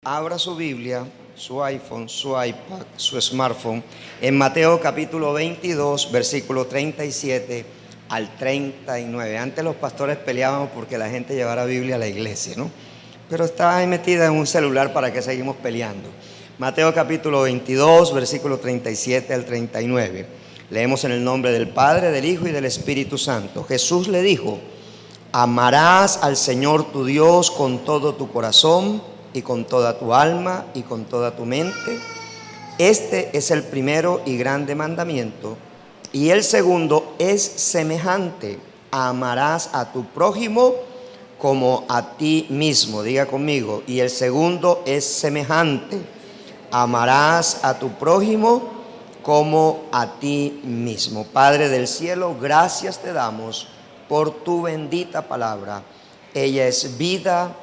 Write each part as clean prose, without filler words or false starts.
Abra su Biblia, su iPhone, su iPad, su smartphone, en Mateo capítulo 22, versículo 37 al 39. Antes los pastores peleábamos porque la gente llevara Biblia a la iglesia, ¿no? Pero está ahí metida en un celular, ¿para qué seguimos peleando? Mateo capítulo 22, versículo 37 al 39. Leemos en el nombre del Padre, del Hijo y del Espíritu Santo. Jesús le dijo: amarás al Señor tu Dios con todo tu corazón y con toda tu alma y con toda tu mente. Este es el primero y grande mandamiento. Y el segundo es semejante: amarás a tu prójimo como a ti mismo. Diga conmigo. Y el segundo es semejante: amarás a tu prójimo como a ti mismo. Padre del cielo, gracias te damos por tu bendita palabra. Ella es vida.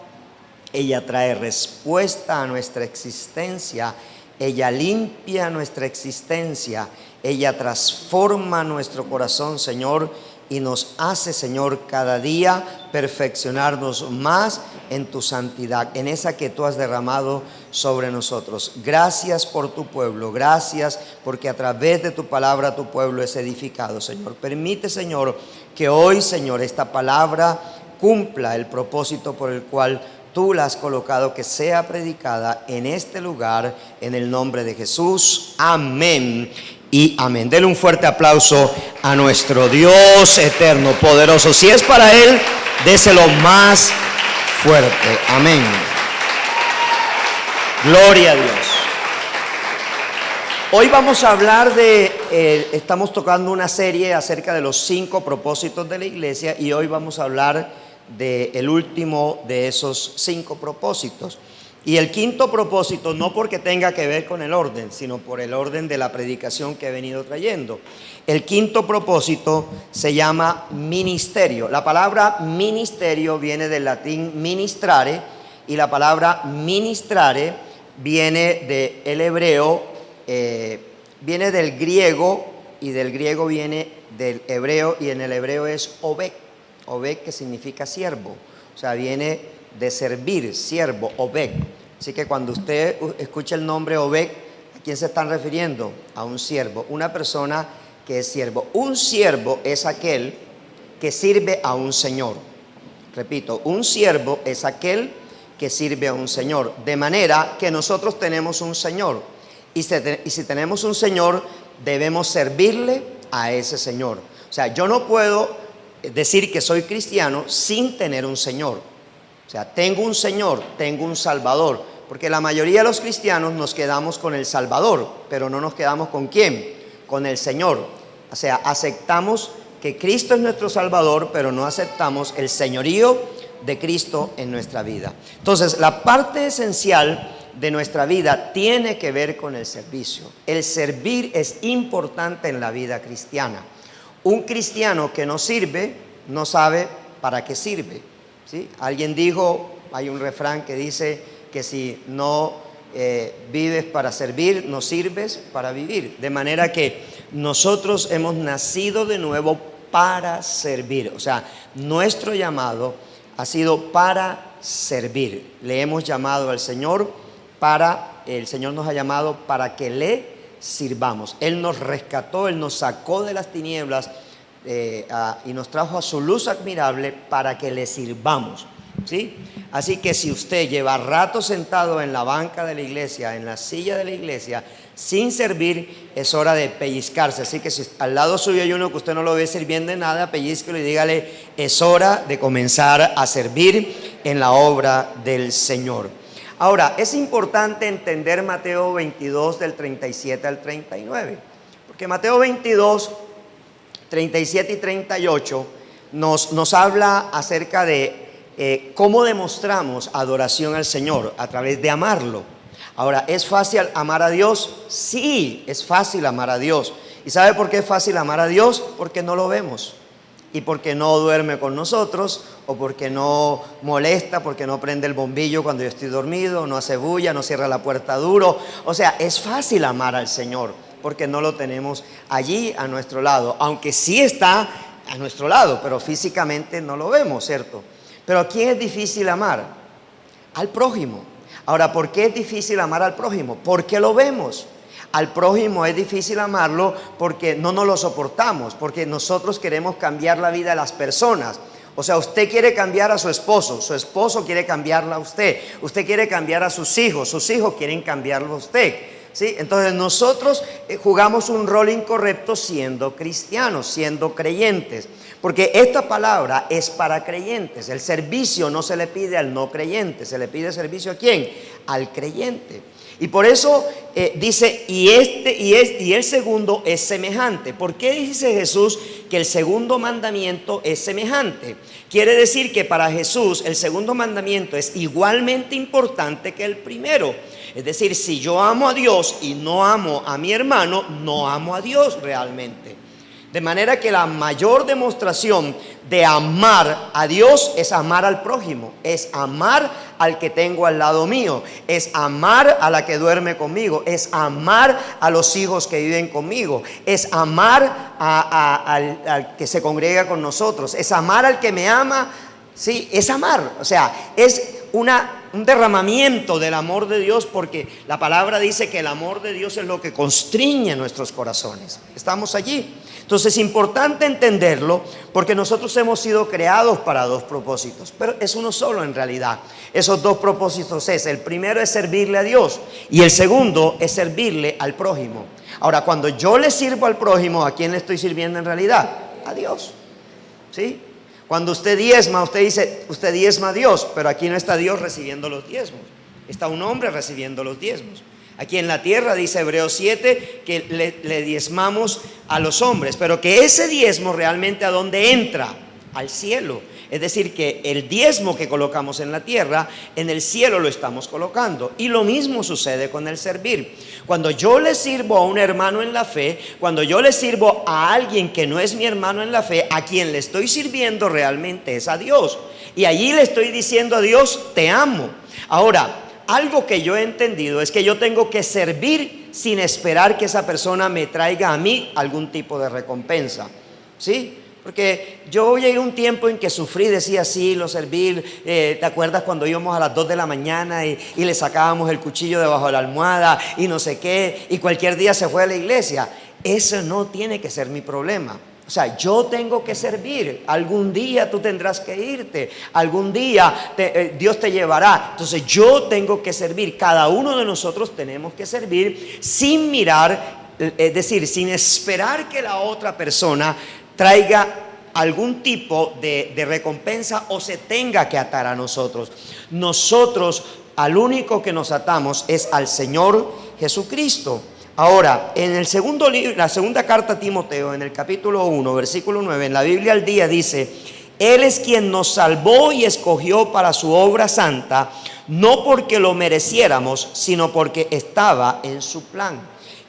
Ella trae respuesta a nuestra existencia, ella limpia nuestra existencia, ella transforma nuestro corazón, Señor, y nos hace, Señor, cada día perfeccionarnos más en tu santidad, en esa que tú has derramado sobre nosotros. Gracias por tu pueblo, gracias porque a través de tu palabra tu pueblo es edificado, Señor. Permite, Señor, que hoy, Señor, esta palabra cumpla el propósito por el cual tú la has colocado, que sea predicada en este lugar, en el nombre de Jesús. Amén y amén. Denle un fuerte aplauso a nuestro Dios eterno, poderoso. Si es para Él, déselo más fuerte. Amén. Gloria a Dios. Hoy vamos a hablar estamos tocando una serie acerca de los 5 propósitos de la iglesia, y hoy vamos a hablar del último de esos 5 propósitos. Y el quinto propósito, no porque tenga que ver con el orden, sino por el orden de la predicación que he venido trayendo. El quinto propósito se llama ministerio. La palabra ministerio viene del latín ministrare, y la palabra ministrare viene del hebreo, viene del griego, y del griego viene del hebreo, y en el hebreo es obed. Obed, que significa siervo, o sea, viene de servir, siervo, obed. Así que cuando usted escucha el nombre Obed, ¿a quién se están refiriendo? A un siervo, una persona que es siervo. Un siervo es aquel que sirve a un señor. Repito, un siervo es aquel que sirve a un señor. De manera que nosotros tenemos un señor, y si tenemos un señor, debemos servirle a ese señor. O sea, yo no puedo decir que soy cristiano sin tener un Señor. O sea, tengo un Señor, tengo un Salvador, porque la mayoría de los cristianos nos quedamos con el Salvador, pero no nos quedamos ¿con quién? Con el Señor. O sea, aceptamos que Cristo es nuestro Salvador, pero no aceptamos el señorío de Cristo en nuestra vida. Entonces, la parte esencial de nuestra vida tiene que ver con el servicio. El servir es importante en la vida cristiana. Un cristiano que no sirve, no sabe para qué sirve, ¿sí? Alguien dijo, hay un refrán que dice que si no vives para servir, no sirves para vivir. De manera que nosotros hemos nacido de nuevo para servir. O sea, nuestro llamado ha sido para servir. Le hemos llamado al Señor el Señor nos ha llamado para que le sirvamos. Él nos rescató, Él nos sacó de las tinieblas y nos trajo a su luz admirable para que le sirvamos, ¿sí? Así que si usted lleva rato sentado en la banca de la iglesia, en la silla de la iglesia, sin servir, es hora de pellizcarse. Así que si al lado suyo hay uno que usted no lo ve sirviendo de nada, pellizquelo y dígale: es hora de comenzar a servir en la obra del Señor. Ahora, es importante entender Mateo 22 del 37 al 39, porque Mateo 22, 37 y 38 nos habla acerca de cómo demostramos adoración al Señor a través de amarlo. Ahora, ¿es fácil amar a Dios? Sí, es fácil amar a Dios. ¿Y sabe por qué es fácil amar a Dios? Porque no lo vemos. Y porque no duerme con nosotros, o porque no molesta, porque no prende el bombillo cuando yo estoy dormido, no hace bulla, no cierra la puerta duro. O sea, es fácil amar al Señor porque no lo tenemos allí a nuestro lado, aunque sí está a nuestro lado, pero físicamente no lo vemos, ¿cierto? Pero ¿a quién es difícil amar? Al prójimo. Ahora, ¿por qué es difícil amar al prójimo? Porque lo vemos. Al prójimo es difícil amarlo porque no nos lo soportamos, porque nosotros queremos cambiar la vida de las personas. O sea, usted quiere cambiar a su esposo quiere cambiarla a usted quiere cambiar a sus hijos quieren cambiarlo a usted. ¿Sí? Entonces nosotros jugamos un rol incorrecto siendo cristianos, siendo creyentes, porque esta palabra es para creyentes. El servicio no se le pide al no creyente, se le pide servicio ¿a quién? Al creyente. Y por eso dice, y el segundo es semejante. ¿Por qué dice Jesús que el segundo mandamiento es semejante? Quiere decir que para Jesús el segundo mandamiento es igualmente importante que el primero. Es decir, si yo amo a Dios y no amo a mi hermano, no amo a Dios realmente. De manera que la mayor demostración de amar a Dios es amar al prójimo, es amar al que tengo al lado mío, es amar a la que duerme conmigo, es amar a los hijos que viven conmigo, es amar al que se congrega con nosotros, es amar al que me ama. Sí, es amar, o sea, es un derramamiento del amor de Dios, porque la palabra dice que el amor de Dios es lo que constriñe nuestros corazones. Estamos allí. Entonces es importante entenderlo, porque nosotros hemos sido creados para dos propósitos, pero es uno solo en realidad. Esos dos propósitos el primero es servirle a Dios y el segundo es servirle al prójimo. Ahora, cuando yo le sirvo al prójimo, ¿a quién le estoy sirviendo en realidad? A Dios. ¿Sí? Cuando usted diezma, usted dice, usted diezma a Dios, pero aquí no está Dios recibiendo los diezmos, está un hombre recibiendo los diezmos. Aquí en la tierra dice Hebreos 7 que le diezmamos a los hombres, pero que ese diezmo realmente ¿a dónde entra? Al cielo. Es decir, que el diezmo que colocamos en la tierra, en el cielo lo estamos colocando. Y lo mismo sucede con el servir. Cuando yo le sirvo a un hermano en la fe, cuando yo le sirvo a alguien que no es mi hermano en la fe, a quien le estoy sirviendo realmente es a Dios. Y allí le estoy diciendo a Dios, te amo. Ahora, algo que yo he entendido es que yo tengo que servir sin esperar que esa persona me traiga a mí algún tipo de recompensa. ¿Sí? Porque yo voy a ir un tiempo en que sufrí, decía sí, lo serví. ¿Te acuerdas cuando íbamos a las 2 de la mañana y le sacábamos el cuchillo debajo de la almohada y no sé qué, y cualquier día se fue a la iglesia? Eso no tiene que ser mi problema. O sea, yo tengo que servir. Algún día tú tendrás que irte. Algún día Dios te llevará. Entonces yo tengo que servir. Cada uno de nosotros tenemos que servir sin mirar, es decir, sin esperar que la otra persona traiga algún tipo de recompensa o se tenga que atar a nosotros. Nosotros al único que nos atamos es al Señor Jesucristo. Ahora, en el segundo libro, la segunda carta a Timoteo, en el capítulo 1, versículo 9, en la Biblia al día dice: Él es quien nos salvó y escogió para su obra santa, no porque lo mereciéramos, sino porque estaba en su plan.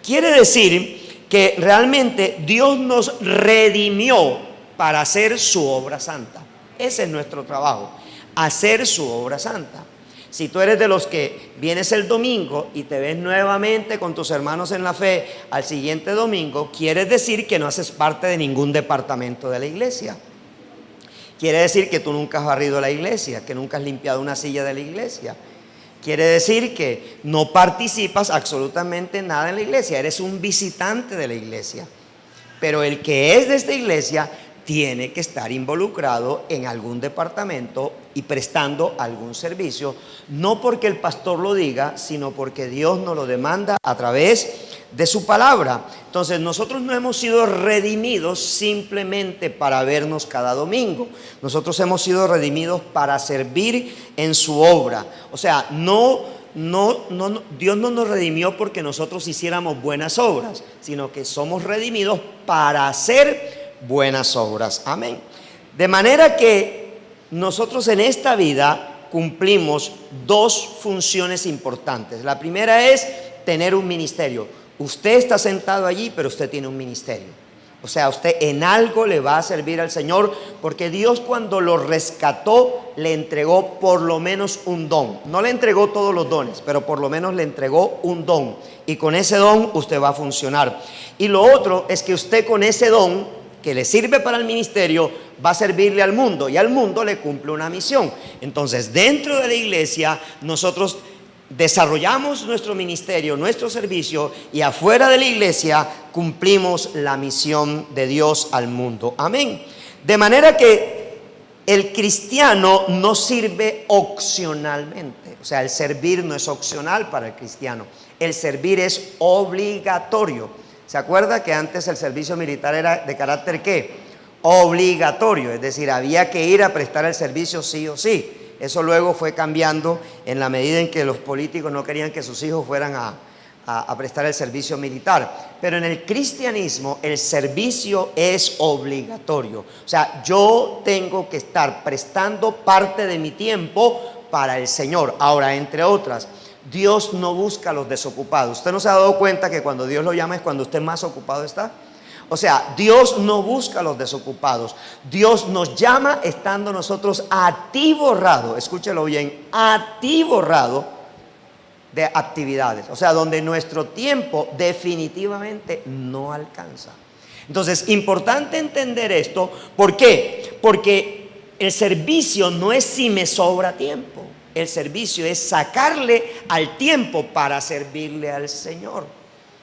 Quiere decir que realmente Dios nos redimió para hacer su obra santa. Ese es nuestro trabajo, hacer su obra santa. Si tú eres de los que vienes el domingo y te ves nuevamente con tus hermanos en la fe al siguiente domingo, quiere decir que no haces parte de ningún departamento de la iglesia. Quiere decir que tú nunca has barrido la iglesia, que nunca has limpiado una silla de la iglesia. Quiere decir que no participas absolutamente nada en la iglesia, eres un visitante de la iglesia. Pero el que es de esta iglesia tiene que estar involucrado en algún departamento y prestando algún servicio, no porque el pastor lo diga, sino porque Dios nos lo demanda a través de su palabra. Entonces nosotros no hemos sido redimidos simplemente para vernos cada domingo. Nosotros hemos sido redimidos para servir en su obra. O sea, Dios no nos redimió porque nosotros hiciéramos buenas obras, sino que somos redimidos para hacer buenas obras. Amén. De manera que nosotros en esta vida cumplimos dos funciones importantes. La primera es tener un ministerio. Usted está sentado allí, pero usted tiene un ministerio. O sea, usted en algo le va a servir al Señor, porque Dios cuando lo rescató le entregó por lo menos un don. No le entregó todos los dones, pero por lo menos le entregó un don. Y con ese don usted va a funcionar. Y lo otro es que usted con ese don que le sirve para el ministerio va a servirle al mundo, y al mundo le cumple una misión. Entonces, dentro de la iglesia nosotros desarrollamos nuestro ministerio, nuestro servicio, y afuera de la iglesia cumplimos la misión de Dios al mundo. Amén. De manera que el cristiano no sirve opcionalmente. O sea, el servir no es opcional para el cristiano. El servir es obligatorio. ¿Se acuerda que antes el servicio militar era de carácter ¿qué? Obligatorio, es decir, había que ir a prestar el servicio sí o sí. Eso luego fue cambiando en la medida en que los políticos no querían que sus hijos fueran a prestar el servicio militar. Pero en el cristianismo el servicio es obligatorio. O sea, yo tengo que estar prestando parte de mi tiempo para el Señor. Ahora, entre otras, Dios no busca a los desocupados. ¿Usted no se ha dado cuenta que cuando Dios lo llama es cuando usted más ocupado está? O sea, Dios no busca a los desocupados. Dios nos llama estando nosotros atiborrados, escúchelo bien, atiborrados de actividades. O sea, donde nuestro tiempo definitivamente no alcanza. Entonces, importante entender esto. ¿Por qué? Porque el servicio no es si me sobra tiempo. El servicio es sacarle al tiempo para servirle al Señor.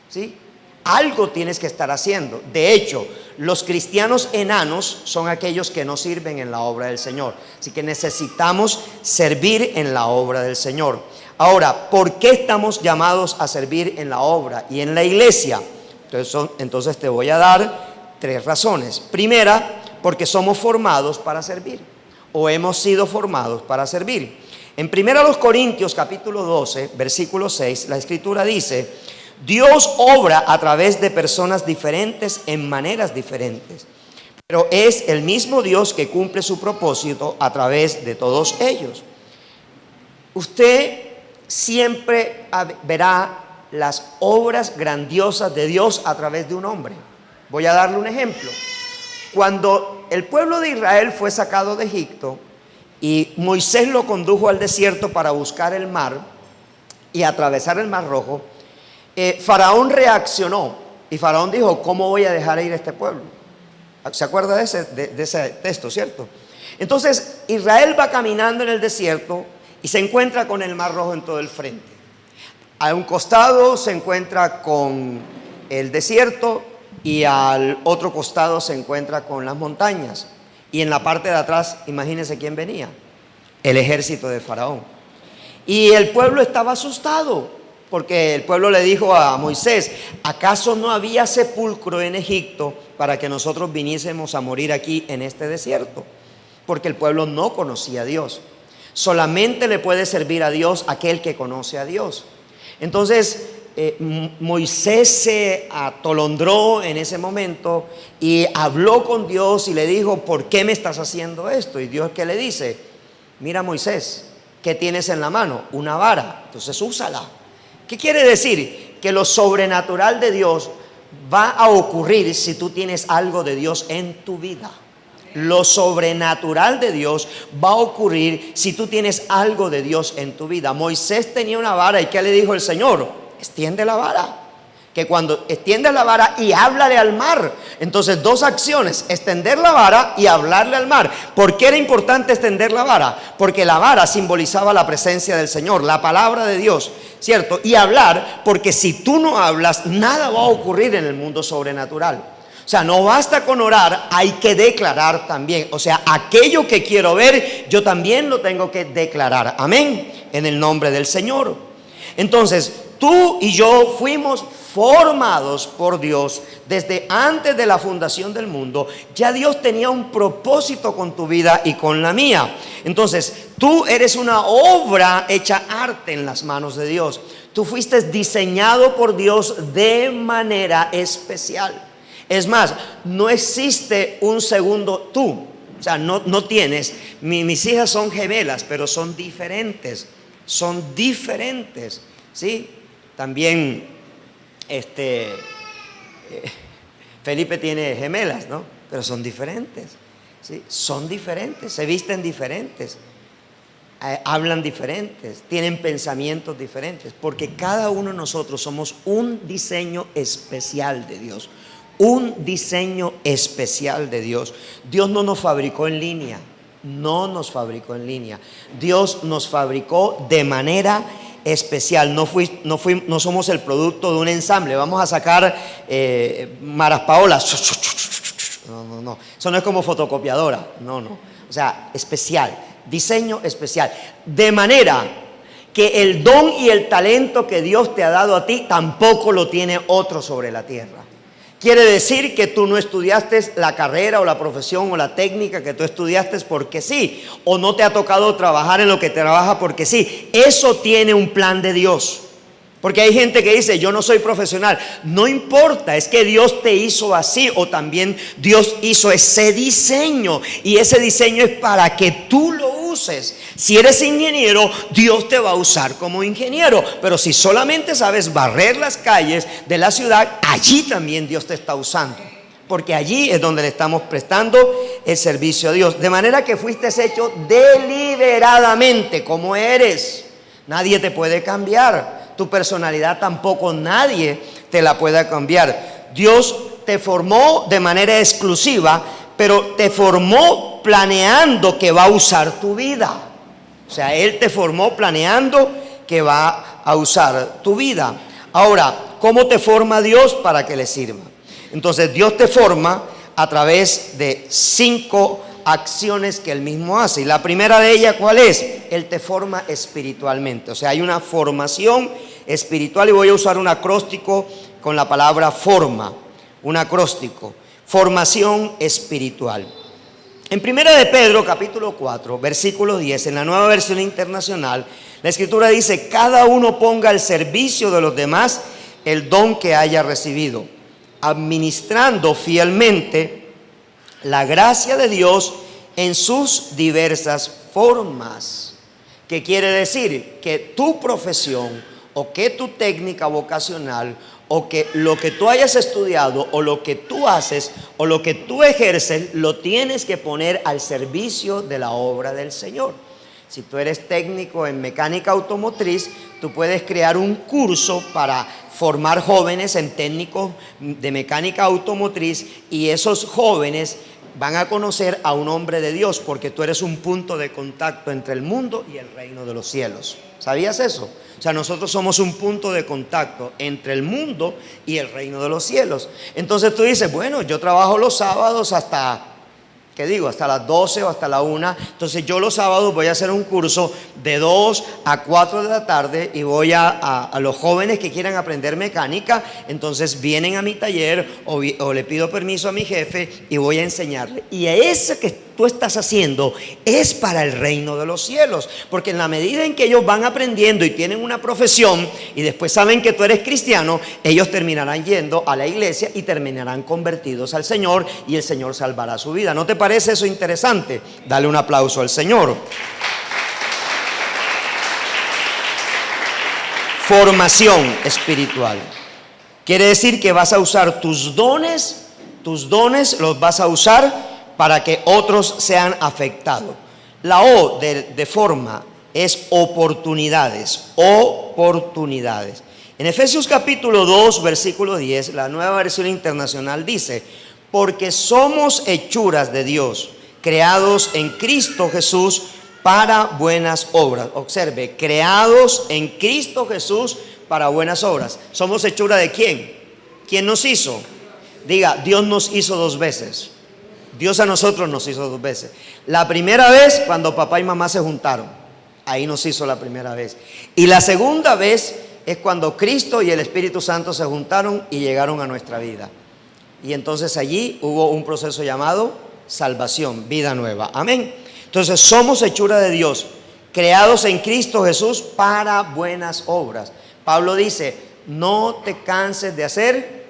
¿Sí? Algo tienes que estar haciendo. De hecho, los cristianos enanos son aquellos que no sirven en la obra del Señor. Así que necesitamos servir en la obra del Señor. Ahora, ¿por qué estamos llamados a servir en la obra y en la iglesia? Entonces te voy a dar 3 razones. Primera, porque somos formados para servir, o hemos sido formados para servir. En 1 Corintios capítulo 12, versículo 6, la Escritura dice: Dios obra a través de personas diferentes en maneras diferentes, pero es el mismo Dios que cumple su propósito a través de todos ellos. Usted siempre verá las obras grandiosas de Dios a través de un hombre. Voy a darle un ejemplo. Cuando el pueblo de Israel fue sacado de Egipto y Moisés lo condujo al desierto para buscar el mar y atravesar el mar Rojo, Faraón reaccionó y Faraón dijo: ¿cómo voy a dejar ir a este pueblo? ¿Se acuerda de ese texto, cierto? Entonces Israel va caminando en el desierto y se encuentra con el mar Rojo en todo el frente. A un costado se encuentra con el desierto y al otro costado se encuentra con las montañas, y en la parte de atrás, imagínense quién venía: el ejército de Faraón. Y el pueblo estaba asustado, porque el pueblo le dijo a Moisés: ¿acaso no había sepulcro en Egipto para que nosotros viniésemos a morir aquí en este desierto? Porque el pueblo no conocía a Dios. Solamente le puede servir a Dios aquel que conoce a Dios. Entonces Moisés se atolondró en ese momento y habló con Dios y le dijo: ¿por qué me estás haciendo esto? Y Dios, ¿qué le dice? Mira, Moisés, ¿qué tienes en la mano? Una vara, entonces úsala. ¿Qué quiere decir? Que lo sobrenatural de Dios va a ocurrir si tú tienes algo de Dios en tu vida. Lo sobrenatural de Dios va a ocurrir si tú tienes algo de Dios en tu vida. Moisés tenía una vara, ¿y qué le dijo el Señor? Extiende la vara. Que cuando extiende la vara y háblale al mar. Entonces, 2 acciones: extender la vara y hablarle al mar. ¿Por qué era importante extender la vara? Porque la vara simbolizaba la presencia del Señor, la palabra de Dios, ¿cierto? Y hablar, porque si tú no hablas, nada va a ocurrir en el mundo sobrenatural. O sea, no basta con orar, hay que declarar también. O sea, aquello que quiero ver, yo también lo tengo que declarar. Amén, en el nombre del Señor. Entonces, tú y yo fuimos formados por Dios desde antes de la fundación del mundo. Ya Dios tenía un propósito con tu vida y con la mía. Entonces, tú eres una obra hecha arte en las manos de Dios. Tú fuiste diseñado por Dios de manera especial. Es más, no existe un segundo tú. O sea, no tienes. Mis hijas son gemelas, pero son diferentes. Son diferentes, ¿sí? También Felipe tiene gemelas, ¿no? Pero son diferentes, ¿sí? Son diferentes, se visten diferentes, hablan diferentes, tienen pensamientos diferentes, porque cada uno de nosotros somos un diseño especial de Dios. Un diseño especial de Dios. Dios no nos fabricó en línea. No nos fabricó en línea. Dios nos fabricó de manera especial. No somos el producto de un ensamble. Vamos a sacar Maras Paolas. No. Eso no es como fotocopiadora. No. O sea, especial. Diseño especial. De manera que el don y el talento que Dios te ha dado a ti tampoco lo tiene otro sobre la tierra. Quiere decir que tú no estudiaste la carrera o la profesión o la técnica que tú estudiaste porque sí, o no te ha tocado trabajar en lo que trabaja porque sí. Eso tiene un plan de Dios. Porque hay gente que dice, yo no soy profesional. No importa, es que Dios te hizo así, o también Dios hizo ese diseño, y ese diseño es para que tú lo uses. Si eres ingeniero, Dios te va a usar como ingeniero, pero si solamente sabes barrer las calles de la ciudad, allí también Dios te está usando, porque allí es donde le estamos prestando el servicio a Dios. De manera que fuiste hecho deliberadamente como eres. Nadie te puede cambiar. Tu personalidad tampoco nadie te la pueda cambiar. Dios te formó de manera exclusiva, pero te formó planeando que va a usar tu vida. O sea, Él te formó planeando que va a usar tu vida. Ahora, ¿cómo te forma Dios para que le sirva? Entonces, Dios te forma a través de 5 acciones que Él mismo hace. Y la primera de ellas, ¿cuál es? Él te forma espiritualmente. O sea, hay una formación espiritual, y voy a usar un acróstico con la palabra forma. Un acróstico. Formación espiritual. En 1 de Pedro, capítulo 4, versículo 10, en la Nueva Versión Internacional, la Escritura dice: cada uno ponga al servicio de los demás el don que haya recibido, administrando fielmente la gracia de Dios en sus diversas formas. ¿Qué quiere decir? Que tu profesión, o que tu técnica vocacional, o que lo que tú hayas estudiado, o lo que tú haces, o lo que tú ejerces, lo tienes que poner al servicio de la obra del Señor. Si tú eres técnico en mecánica automotriz, tú puedes crear un curso para formar jóvenes en técnicos de mecánica automotriz, y esos jóvenes van a conocer a un hombre de Dios, porque tú eres un punto de contacto entre el mundo y el reino de los cielos. ¿Sabías eso? O sea, nosotros somos un punto de contacto entre el mundo y el reino de los cielos. Entonces tú dices, bueno, yo trabajo los sábados hasta, ¿qué digo? Hasta las 12 o hasta la 1. Entonces yo los sábados voy a hacer un curso de 2 a 4 de la tarde, y voy a los jóvenes que quieran aprender mecánica, entonces vienen a mi taller, o le pido permiso a mi jefe y voy a enseñarle. Y eso que tú estás haciendo es para el reino de los cielos, porque en la medida en que ellos van aprendiendo y tienen una profesión, y después saben que tú eres cristiano, ellos terminarán yendo a la iglesia y terminarán convertidos al Señor, y el Señor salvará su vida. ¿No te parece eso interesante? Dale un aplauso al Señor. Formación espiritual. Quiere decir que vas a usar tus dones los vas a usar para que otros sean afectados. La O de forma es oportunidades. Oportunidades. En Efesios capítulo 2, versículo 10, la Nueva Versión Internacional dice: porque somos hechuras de Dios, creados en Cristo Jesús para buenas obras. Observe, creados en Cristo Jesús para buenas obras. ¿Somos hechura de quién? ¿Quién nos hizo? Diga, Dios nos hizo 2 veces. Dios a nosotros nos hizo 2 veces. La primera vez, cuando papá y mamá se juntaron, ahí nos hizo la primera vez. Y la segunda vez es cuando Cristo y el Espíritu Santo se juntaron y llegaron a nuestra vida. Y entonces allí hubo un proceso llamado salvación, vida nueva. Amén. Entonces somos hechura de Dios, creados en Cristo Jesús para buenas obras. Pablo dice: no te canses de hacer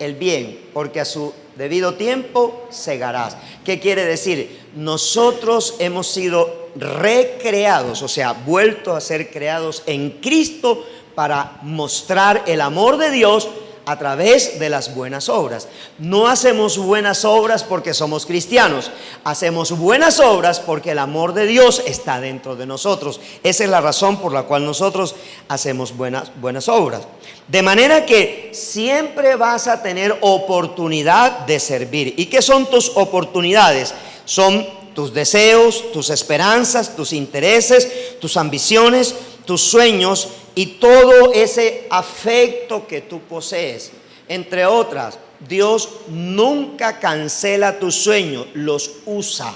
el bien, porque a su debido tiempo segarás. ¿Qué quiere decir? Nosotros hemos sido recreados, o sea, vuelto a ser creados en Cristo para mostrar el amor de Dios a través de las buenas obras. No hacemos buenas obras porque somos cristianos, hacemos buenas obras porque el amor de Dios está dentro de nosotros. Esa es la razón por la cual nosotros hacemos buenas obras. De manera que siempre vas a tener oportunidad de servir. ¿Y qué son tus oportunidades? Son tus deseos, tus esperanzas, tus intereses, tus ambiciones, tus sueños y todo ese afecto que tú posees. Entre otras, Dios nunca cancela tus sueños, los usa.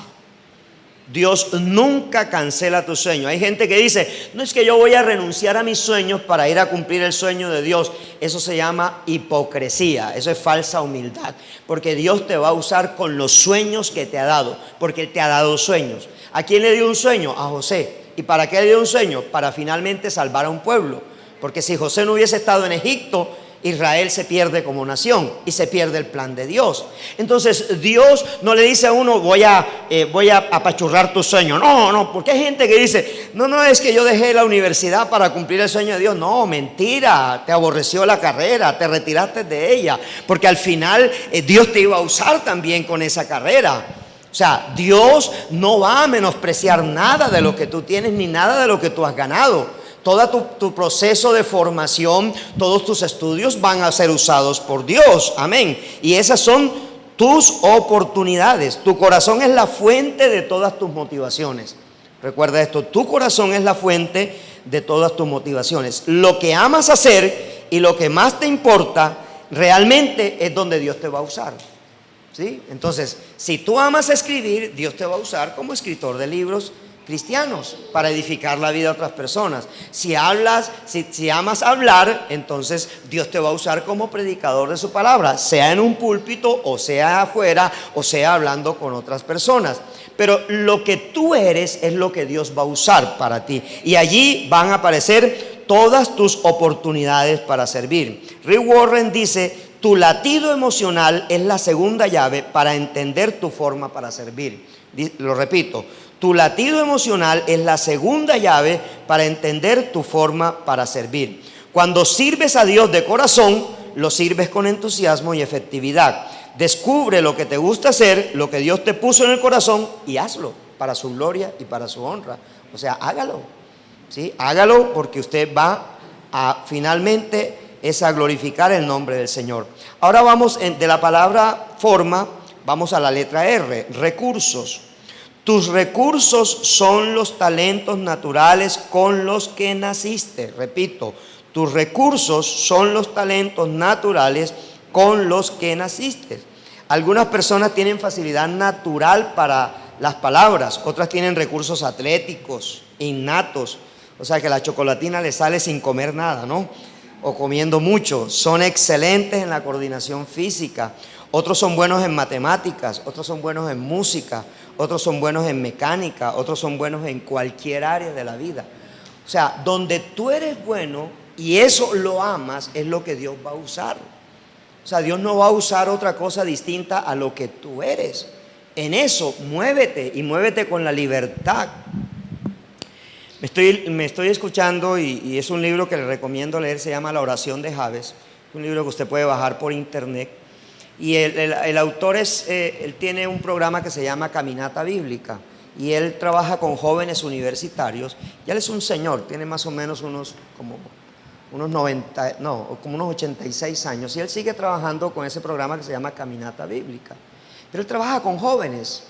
Dios nunca cancela tus sueños. Hay gente que dice, no es que yo voy a renunciar a mis sueños para ir a cumplir el sueño de Dios. Eso se llama hipocresía, eso es falsa humildad. Porque Dios te va a usar con los sueños que te ha dado, porque Él te ha dado sueños. ¿A quién le dio un sueño? A José. ¿Y para qué le dio un sueño? Para finalmente salvar a un pueblo. Porque si José no hubiese estado en Egipto, Israel se pierde como nación y se pierde el plan de Dios. Entonces Dios no le dice a uno, voy a apachurrar tu sueño. No, porque hay gente que dice, no, es que yo dejé la universidad para cumplir el sueño de Dios. No, mentira, te aborreció la carrera, te retiraste de ella, porque al final Dios te iba a usar también con esa carrera. O sea, Dios no va a menospreciar nada de lo que tú tienes ni nada de lo que tú has ganado. Todo tu proceso de formación, todos tus estudios van a ser usados por Dios. Amén. Y esas son tus oportunidades. Tu corazón es la fuente de todas tus motivaciones. Recuerda esto, tu corazón es la fuente de todas tus motivaciones. Lo que amas hacer y lo que más te importa realmente es donde Dios te va a usar. ¿Sí? Entonces, si tú amas escribir, Dios te va a usar como escritor de libros cristianos para edificar la vida de otras personas. Si amas hablar, entonces Dios te va a usar como predicador de su palabra, sea en un púlpito o sea afuera o sea hablando con otras personas. Pero lo que tú eres es lo que Dios va a usar para ti, y allí van a aparecer todas tus oportunidades para servir. Rick Warren dice: tu latido emocional es la segunda llave para entender tu forma para servir. Lo repito, tu latido emocional es la segunda llave para entender tu forma para servir. Cuando sirves a Dios de corazón, lo sirves con entusiasmo y efectividad. Descubre lo que te gusta hacer, lo que Dios te puso en el corazón, y hazlo para su gloria y para su honra. O sea, hágalo, ¿sí? Hágalo, porque usted va a finalmente a glorificar el nombre del Señor. Ahora vamos de la palabra forma, vamos a la letra R, recursos. Tus recursos son los talentos naturales con los que naciste. Repito, tus recursos son los talentos naturales con los que naciste. Algunas personas tienen facilidad natural para las palabras, otras tienen recursos atléticos, innatos. O sea que la chocolatina le sale sin comer nada, ¿no? O comiendo mucho. Son excelentes en la coordinación física. Otros son buenos en matemáticas, otros son buenos en música, otros son buenos en mecánica, otros son buenos en cualquier área de la vida. O sea, donde tú eres bueno y eso lo amas, es lo que Dios va a usar. O sea, Dios no va a usar otra cosa distinta a lo que tú eres. En eso, muévete, y muévete con la libertad. Me estoy escuchando y es un libro que le recomiendo leer, se llama La oración de Jabes. Es un libro que usted puede bajar por internet. Y el autor él tiene un programa que se llama Caminata Bíblica, y él trabaja con jóvenes universitarios. Y él es un señor, tiene más o menos unos 86 años, y él sigue trabajando con ese programa que se llama Caminata Bíblica. Pero él trabaja con jóvenes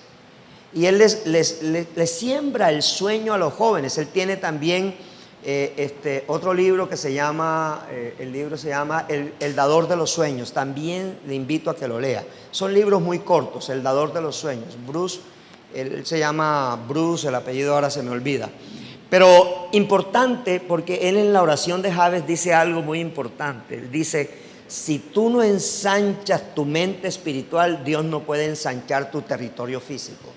y él les siembra el sueño a los jóvenes. Él tiene también otro libro que se llama, El Dador de los Sueños. También le invito a que lo lea. Son libros muy cortos, El Dador de los Sueños. Bruce, él se llama Bruce, el apellido ahora se me olvida. Pero importante, porque él en la oración de Jabes dice algo muy importante. Él dice: si tú no ensanchas tu mente espiritual, Dios no puede ensanchar tu territorio físico.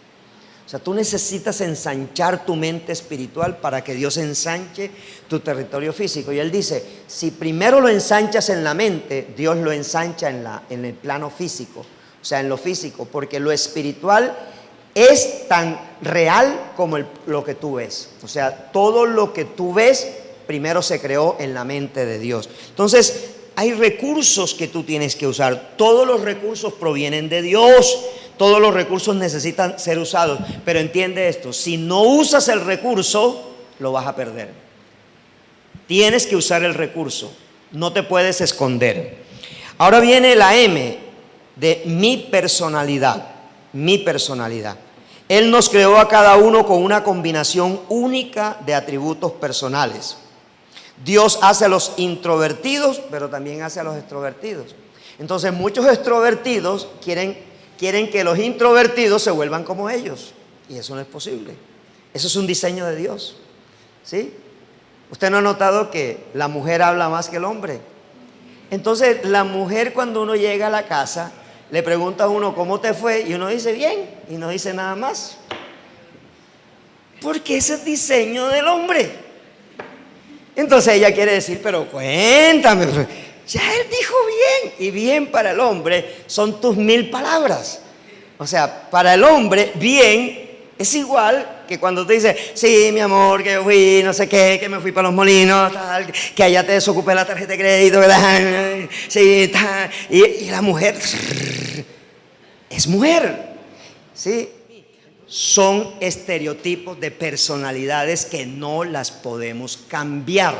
O sea, tú necesitas ensanchar tu mente espiritual para que Dios ensanche tu territorio físico. Y él dice: si primero lo ensanchas en la mente, Dios lo ensancha en el plano físico, o sea, en lo físico, porque lo espiritual es tan real como lo que tú ves. O sea, todo lo que tú ves primero se creó en la mente de Dios. Entonces, hay recursos que tú tienes que usar. Todos los recursos provienen de Dios. Todos los recursos necesitan ser usados. Pero entiende esto: si no usas el recurso, lo vas a perder. Tienes que usar el recurso. No te puedes esconder. Ahora viene la M de mi personalidad. Mi personalidad. Él nos creó a cada uno con una combinación única de atributos personales. Dios hace a los introvertidos, pero también hace a los extrovertidos. Entonces muchos extrovertidos quieren que los introvertidos se vuelvan como ellos. Y eso no es posible. Eso es un diseño de Dios. ¿Sí? ¿Usted no ha notado que la mujer habla más que el hombre? Entonces la mujer, cuando uno llega a la casa, le pregunta a uno cómo te fue y uno dice bien y no dice nada más. Porque ese es el diseño del hombre. Entonces ella quiere decir, pero cuéntame, ya él dijo bien. Y bien para el hombre son tus 1000 palabras. O sea, para el hombre bien es igual que cuando te dice, sí, mi amor, que fui, no sé qué, que me fui para los molinos, tal, que allá te desocupé la tarjeta de crédito, ¿verdad? Sí, tal. Y la mujer es mujer, ¿sí? Son estereotipos de personalidades que no las podemos cambiar,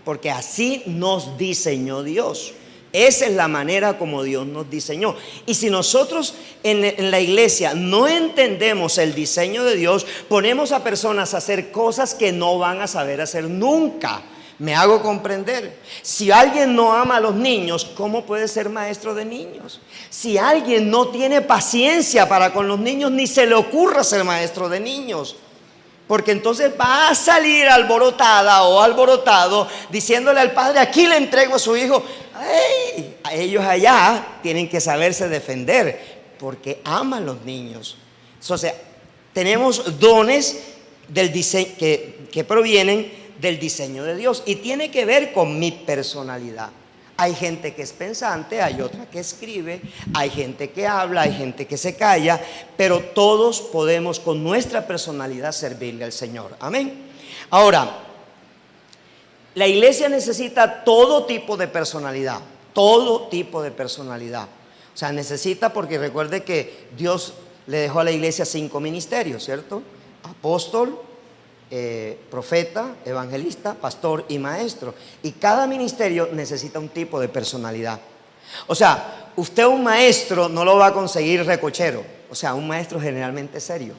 porque así nos diseñó Dios. Esa es la manera como Dios nos diseñó. Y si nosotros en la iglesia no entendemos el diseño de Dios, ponemos a personas a hacer cosas que no van a saber hacer nunca. Me hago comprender. Si alguien no ama a los niños, ¿cómo puede ser maestro de niños? Si alguien no tiene paciencia para con los niños, ni se le ocurra ser maestro de niños. Porque entonces va a salir alborotada o alborotado diciéndole al padre, aquí le entrego a su hijo. ¡Ay! A ellos allá tienen que saberse defender porque aman a los niños. O sea, tenemos dones del diseño que provienen del diseño de Dios y tiene que ver con mi personalidad. Hay gente que es pensante, hay otra que escribe, hay gente que habla, hay gente que se calla, pero todos podemos con nuestra personalidad servirle al Señor. Amén. Ahora, la iglesia necesita todo tipo de personalidad, todo tipo de personalidad. O sea, necesita, porque recuerde que Dios le dejó a la iglesia 5 ministerios, ¿cierto? Apóstol, profeta, evangelista, pastor y maestro. Y cada ministerio necesita un tipo de personalidad. O sea, usted un maestro no lo va a conseguir recochero. O sea, un maestro generalmente serio.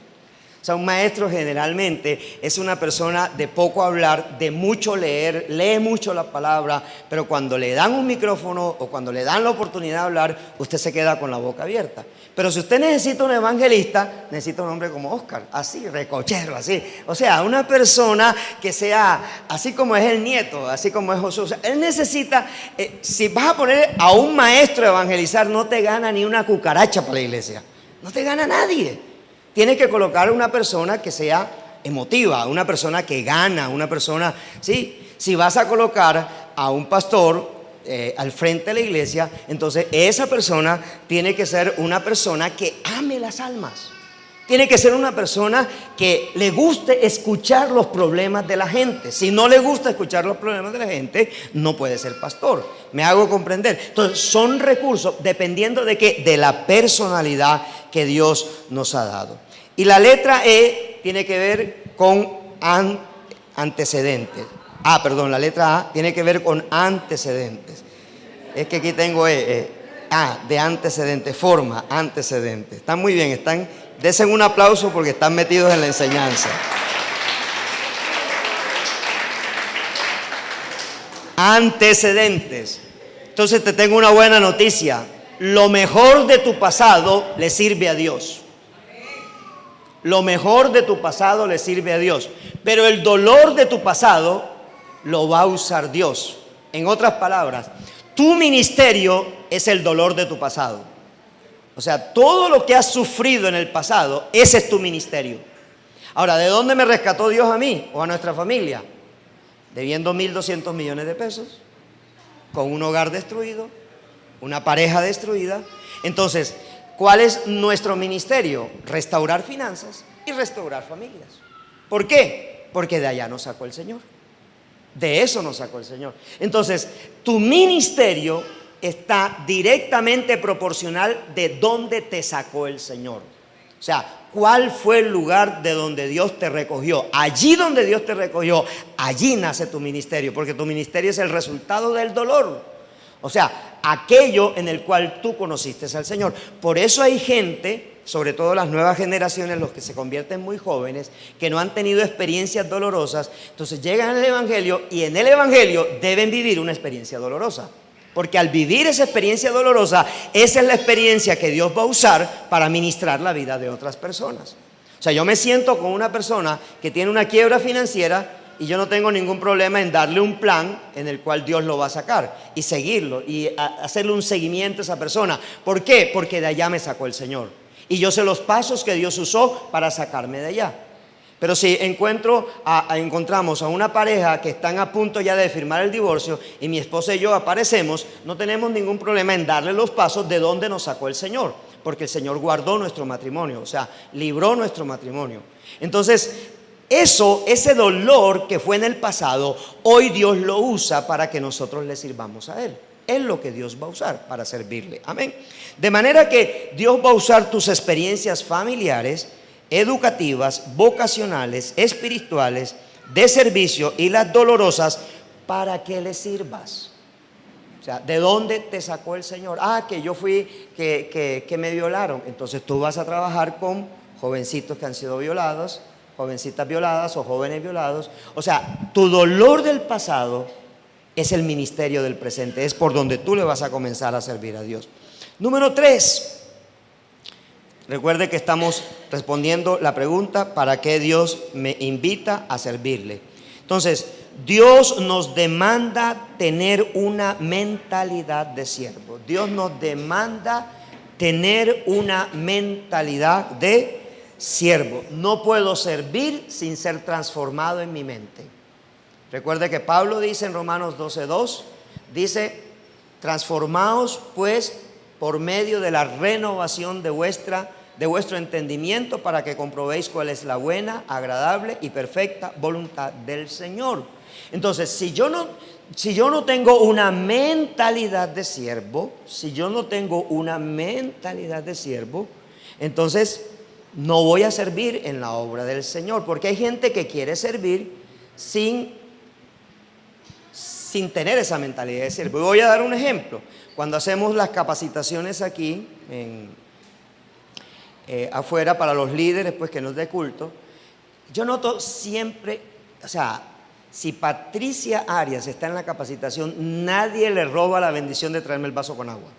O sea, un maestro generalmente es una persona de poco hablar, de mucho leer, lee mucho la palabra, pero cuando le dan un micrófono o cuando le dan la oportunidad de hablar, usted se queda con la boca abierta. Pero si usted necesita un evangelista, necesita un hombre como Oscar, así, recochero, así. O sea, una persona que sea así como es el nieto, así como es Josué. O sea, él necesita, si vas a poner a un maestro a evangelizar, no te gana ni una cucaracha para la iglesia. No te gana nadie. Tienes que colocar una persona que sea emotiva, una persona que gana, una persona, ¿sí? Si vas a colocar a un pastor al frente de la iglesia, entonces esa persona tiene que ser una persona que ame las almas. Tiene que ser una persona que le guste escuchar los problemas de la gente. Si no le gusta escuchar los problemas de la gente, no puede ser pastor. Me hago comprender. Entonces, son recursos dependiendo de qué, de la personalidad que Dios nos ha dado. Y la letra E tiene que ver con antecedentes. La letra A tiene que ver con antecedentes. Es que aquí tengo de antecedentes, forma, antecedentes. Están muy bien, dense un aplauso porque están metidos en la enseñanza. Antecedentes. Entonces te tengo una buena noticia. Lo mejor de tu pasado le sirve a Dios. Lo mejor de tu pasado le sirve a Dios. Pero el dolor de tu pasado lo va a usar Dios. En otras palabras, tu ministerio es el dolor de tu pasado. O sea, todo lo que has sufrido en el pasado, ese es tu ministerio. Ahora, ¿de dónde me rescató Dios a mí o a nuestra familia? Debiendo 1.200 millones de pesos, con un hogar destruido, una pareja destruida. Entonces, ¿cuál es nuestro ministerio? Restaurar finanzas y restaurar familias. ¿Por qué? Porque de allá nos sacó el Señor. De eso nos sacó el Señor. Entonces, tu ministerio está directamente proporcional de dónde te sacó el Señor. O sea, ¿cuál fue el lugar de donde Dios te recogió? Allí donde Dios te recogió, allí nace tu ministerio, porque tu ministerio es el resultado del dolor. O sea, aquello en el cual tú conociste al Señor. Por eso hay gente sobre todo las nuevas generaciones, los que se convierten muy jóvenes, que no han tenido experiencias dolorosas, entonces llegan al Evangelio y en el Evangelio deben vivir una experiencia dolorosa. Porque al vivir esa experiencia dolorosa, esa es la experiencia que Dios va a usar para ministrar la vida de otras personas. O sea, yo me siento con una persona que tiene una quiebra financiera y yo no tengo ningún problema en darle un plan en el cual Dios lo va a sacar y seguirlo y hacerle un seguimiento a esa persona. ¿Por qué? Porque de allá me sacó el Señor. Y yo sé los pasos que Dios usó para sacarme de allá. Pero si encontramos a una pareja que están a punto ya de firmar el divorcio y mi esposa y yo aparecemos, no tenemos ningún problema en darle los pasos de donde nos sacó el Señor, porque el Señor guardó nuestro matrimonio, o sea, libró nuestro matrimonio. Entonces, ese dolor que fue en el pasado, hoy Dios lo usa para que nosotros le sirvamos a Él. Es lo que Dios va a usar para servirle. Amén. De manera que Dios va a usar tus experiencias familiares, educativas, vocacionales, espirituales, de servicio y las dolorosas para que le sirvas. O sea, ¿de dónde te sacó el Señor? Que yo fui, que me violaron. Entonces tú vas a trabajar con jovencitos que han sido violados, jovencitas violadas o jóvenes violados. O sea, tu dolor del pasado es el ministerio del presente, es por donde tú le vas a comenzar a servir a Dios. Número 3. Recuerde que estamos respondiendo la pregunta: ¿para qué Dios me invita a servirle? Entonces, Dios nos demanda tener una mentalidad de siervo. Dios nos demanda tener una mentalidad de siervo. No puedo servir sin ser transformado en mi mente. Recuerde que Pablo dice en Romanos 12:2, dice: transformaos pues por medio de la renovación de vuestro entendimiento, para que comprobéis cuál es la buena, agradable y perfecta voluntad del Señor. Entonces, si yo no tengo una mentalidad de siervo, entonces no voy a servir en la obra del Señor, porque hay gente que quiere servir sin tener esa mentalidad de siervo. Y voy a dar un ejemplo. Cuando hacemos las capacitaciones aquí afuera para los líderes, pues, que nos dé culto, yo noto siempre, o sea, si Patricia Arias está en la capacitación, nadie le roba la bendición de traerme el vaso con agua.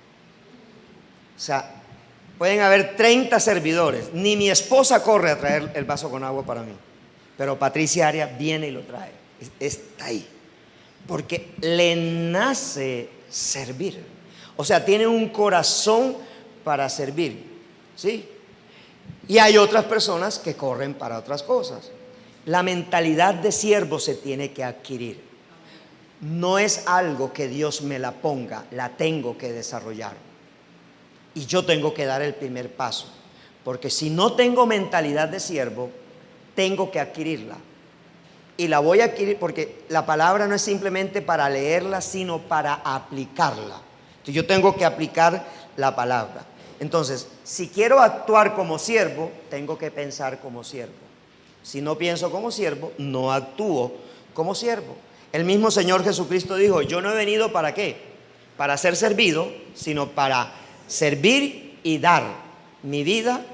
O sea, pueden haber 30 servidores, ni mi esposa corre a traer el vaso con agua para mí, pero Patricia Arias viene y lo trae. Está ahí, porque le nace servir. O sea, tiene un corazón para servir, ¿sí? Y hay otras personas que corren para otras cosas. La mentalidad de siervo se tiene que adquirir. No es algo que Dios me la ponga, la tengo que desarrollar. Y yo tengo que dar el primer paso. Porque si no tengo mentalidad de siervo, tengo que adquirirla. Y la voy a adquirir porque la palabra no es simplemente para leerla, sino para aplicarla. Entonces yo tengo que aplicar la palabra. Entonces, si quiero actuar como siervo, tengo que pensar como siervo. Si no pienso como siervo, no actúo como siervo. El mismo Señor Jesucristo dijo: yo no he venido ¿para qué? Para ser servido, sino para servir y dar mi vida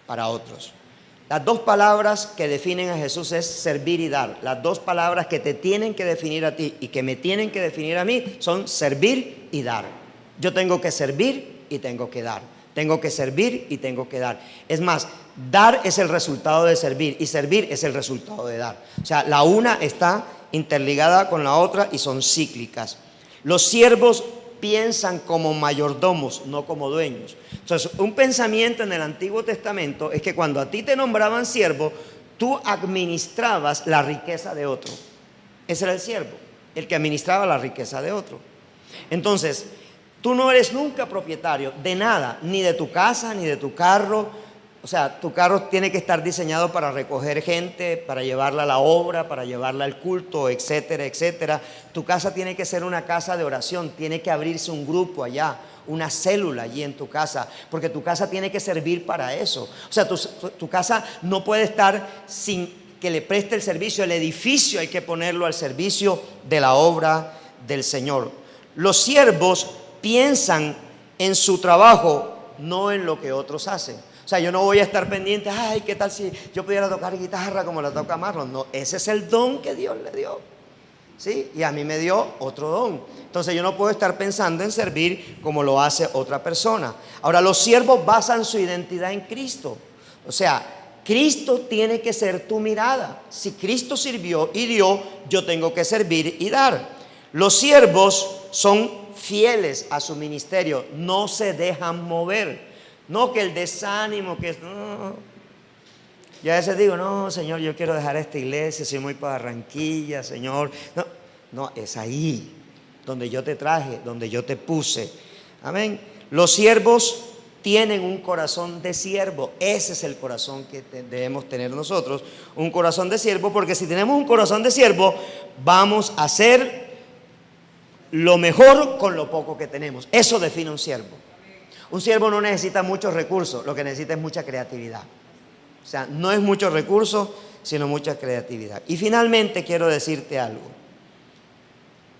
para otros. Las dos palabras que definen a Jesús es servir y dar. Las dos palabras que te tienen que definir a ti y que me tienen que definir a mí son servir y dar. Yo tengo que servir y tengo que dar. Tengo que servir y tengo que dar. Es más, dar es el resultado de servir y servir es el resultado de dar. O sea, la una está interligada con la otra y son cíclicas. Los siervos piensan como mayordomos, no como dueños. Entonces, un pensamiento en el Antiguo Testamento es que cuando a ti te nombraban siervo, tú administrabas la riqueza de otro. Ese era el siervo, el que administraba la riqueza de otro. Entonces, tú no eres nunca propietario de nada, ni de tu casa, ni de tu carro. O sea, tu carro tiene que estar diseñado para recoger gente, para llevarla a la obra, para llevarla al culto, etcétera, etcétera. Tu casa tiene que ser una casa de oración, tiene que abrirse un grupo allá, una célula allí en tu casa, porque tu casa tiene que servir para eso. O sea, tu casa no puede estar sin que le preste el servicio. El edificio hay que ponerlo al servicio de la obra del Señor. Los siervos piensan en su trabajo no en lo que otros hacen. O sea, yo no voy a estar pendiente, ay, ¿qué tal si yo pudiera tocar guitarra como la toca Marlon? No, ese es el don que Dios le dio, ¿sí? Y a mí me dio otro don. Entonces yo no puedo estar pensando en servir como lo hace otra persona. Ahora, los siervos basan su identidad en Cristo. O sea, Cristo tiene que ser tu mirada. Si Cristo sirvió y dio, yo tengo que servir y dar. Los siervos son fieles a su ministerio, no se dejan mover. No que el desánimo, que no. Yo a veces digo, no, Señor, yo quiero dejar esta iglesia, soy muy para Barranquilla, Señor. No, no, es ahí donde yo te traje, donde yo te puse. Amén. Los siervos tienen un corazón de siervo. Ese es el corazón que debemos tener nosotros, un corazón de siervo, porque si tenemos un corazón de siervo, vamos a hacer lo mejor con lo poco que tenemos. Eso define un siervo. Un siervo no necesita muchos recursos, lo que necesita es mucha creatividad. O sea, no es muchos recursos, sino mucha creatividad. Y finalmente quiero decirte algo.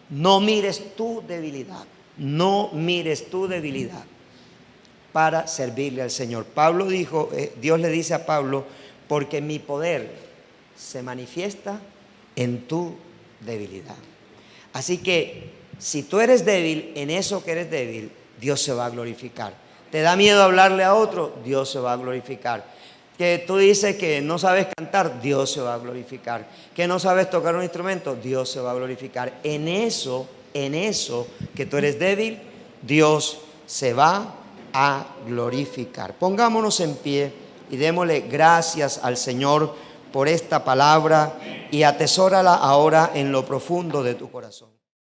No mires tu debilidad. No mires tu debilidad para servirle al Señor. Pablo dijo, Dios le dice a Pablo, porque mi poder se manifiesta en tu debilidad. Así que si tú eres débil, en eso que eres débil, Dios se va a glorificar. ¿Te da miedo hablarle a otro? Dios se va a glorificar. Que tú dices que no sabes cantar, Dios se va a glorificar. Que no sabes tocar un instrumento, Dios se va a glorificar. En eso que tú eres débil, Dios se va a glorificar. Pongámonos en pie y démosle gracias al Señor por esta palabra y atesórala ahora en lo profundo de tu corazón.